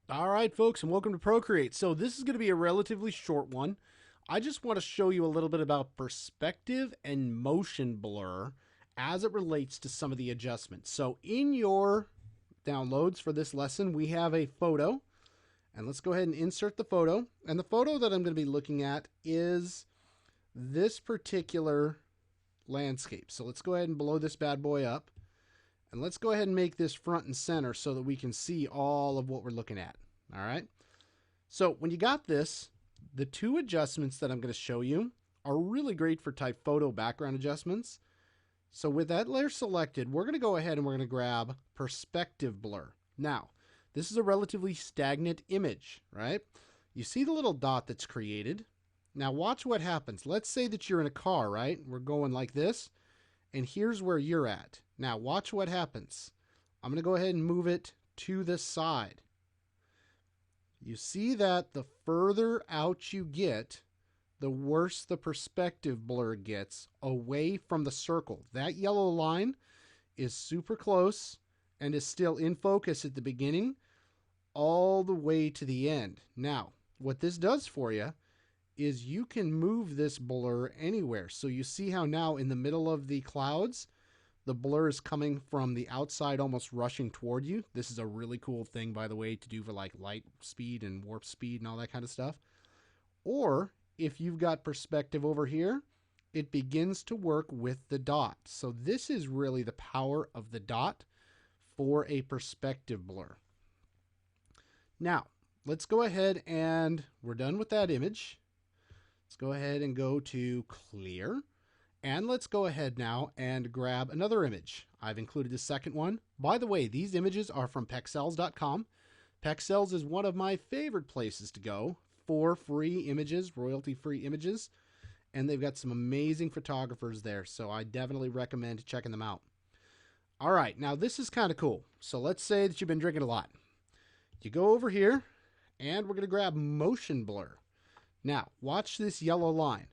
All right, folks, and welcome to Procreate. So this is going to be a relatively short one. I just want to show you a little bit about perspective and motion blur as it relates to some of the adjustments. So in your downloads for this lesson, we have a photo, and let's go ahead and insert the photo. And the photo that I'm going to be looking at is this particular landscape. So let's go ahead and blow this bad boy up. And let's go ahead and make this front and center so that we can see all of what we're looking at. All right. So when you got this, the two adjustments that I'm going to show you are really great for type photo background adjustments. So with that layer selected, we're going to go ahead and we're going to grab perspective blur. Now, this is a relatively stagnant image, right? You see the little dot that's created. Now watch what happens. Let's say that you're in a car, right? We're going like this. And here's where you're at. Now watch what happens. I'm going to go ahead and move it to the side. You see that the further out you get, the worse the perspective blur gets away from the circle. That yellow line is super close and is still in focus at the beginning all the way to the end. Now, what this does for you is you can move this blur anywhere. So you see how now in the middle of the clouds, the blur is coming from the outside, almost rushing toward you. This is a really cool thing, by the way, to do for like light speed and warp speed and all that kind of stuff. Or if you've got perspective over here, it begins to work with the dot. So this is really the power of the dot for a perspective blur. Now, let's go ahead and we're done with that image. Let's go ahead and go to clear. And let's go ahead now and grab another image. I've included the second one. By the way, these images are from Pexels.com. Pexels is one of my favorite places to go for free images, royalty-free images. And they've got some amazing photographers there, so I definitely recommend checking them out. All right, now this is kind of cool. So let's say that you've been drinking a lot. You go over here, and we're going to grab motion blur. Now, watch this yellow line.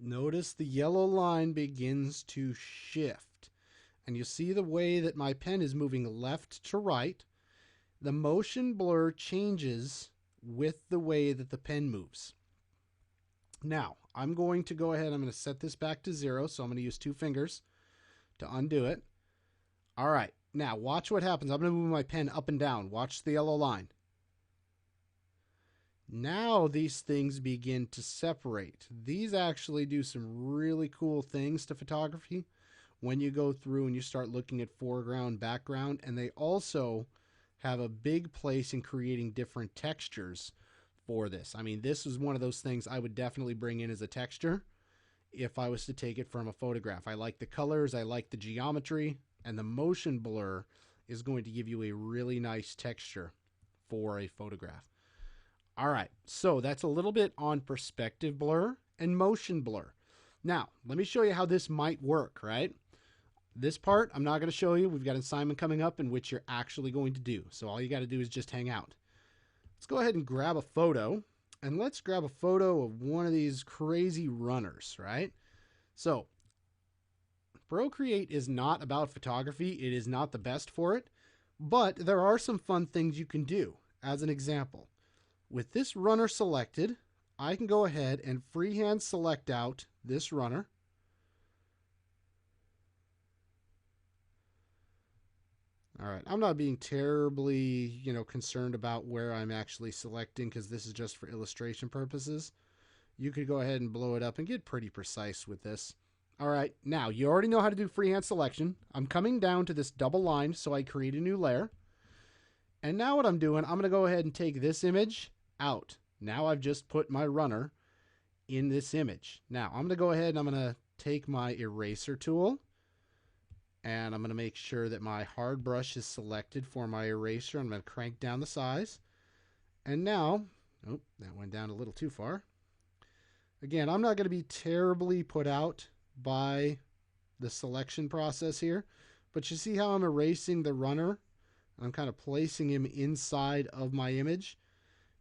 Notice the yellow line begins to shift. And you see the way that my pen is moving left to right. The motion blur changes with the way that the pen moves. Now, I'm going to go ahead. I'm going to set this back to 0. So I'm going to use 2 fingers to undo it. All right. Now, watch what happens. I'm going to move my pen up and down. Watch the yellow line. Now these things begin to separate. These actually do some really cool things to photography when you go through and you start looking at foreground, background, and they also have a big place in creating different textures for this. I mean, this is one of those things I would definitely bring in as a texture if I was to take it from a photograph. I like the colors, I like the geometry, and the motion blur is going to give you a really nice texture for a photograph. All right, so that's a little bit on perspective blur and motion blur. Now, let me show you how this might work, right? This part, I'm not going to show you. We've got an assignment coming up in which you're actually going to do. So all you got to do is just hang out. Let's go ahead and grab a photo, and let's grab a photo of one of these crazy runners, right? So Procreate is not about photography. It is not the best for it, but there are some fun things you can do. As an example, with this runner selected, I can go ahead and freehand select out this runner. All right, I'm not being terribly, concerned about where I'm actually selecting because this is just for illustration purposes. You could go ahead and blow it up and get pretty precise with this. All right, now you already know how to do freehand selection. I'm coming down to this double line, so I create a new layer. And now what I'm doing, I'm going to go ahead and take this image out. Now I've just put my runner in this image. Now I'm going to go ahead and I'm going to take my eraser tool and I'm going to make sure that my hard brush is selected for my eraser. I'm going to crank down the size. And now, oh, that went down a little too far. Again, I'm not going to be terribly put out by the selection process here, but you see how I'm erasing the runner? I'm kind of placing him inside of my image.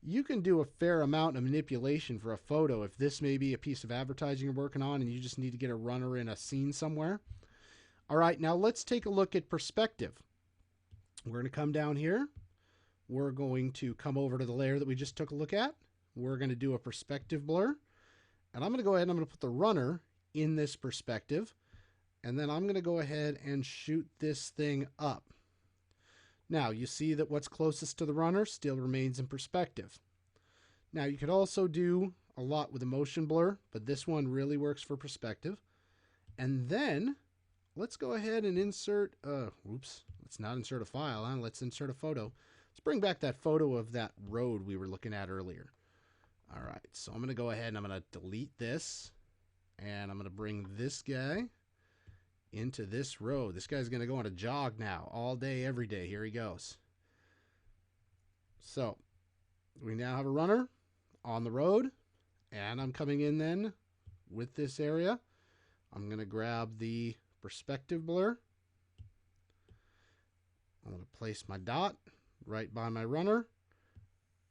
You can do a fair amount of manipulation for a photo if this may be a piece of advertising you're working on and you just need to get a runner in a scene somewhere. All right, now let's take a look at perspective. We're going to come down here. We're going to come over to the layer that we just took a look at. We're going to do a perspective blur. And I'm going to go ahead and I'm going to put the runner in this perspective. And then I'm going to go ahead and shoot this thing up. Now, you see that what's closest to the runner still remains in perspective. Now, you could also do a lot with a motion blur, but this one really works for perspective. And then, let's go ahead and insert, let's not insert a file, let's insert a photo. Let's bring back that photo of that road we were looking at earlier. All right, so I'm going to go ahead and I'm going to delete this, and I'm going to bring this guy into this road. This guy's going to go on a jog now, all day, every day. Here he goes. So we now have a runner on the road, and I'm coming in then with this area. I'm going to grab the perspective blur. I'm going to place my dot right by my runner,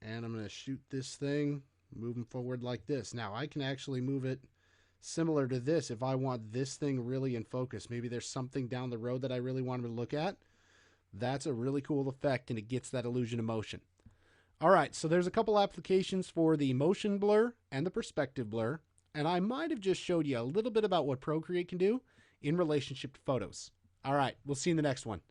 and I'm going to shoot this thing moving forward like this. Now I can actually move it similar to this if I want this thing really in focus. Maybe there's something down the road that I really want to look at. That's a really cool effect, and it gets that illusion of motion. All right, so there's a couple applications for the motion blur and the perspective blur, and I might have just showed you a little bit about what Procreate can do in relationship to photos. All right, we'll see you in the next one.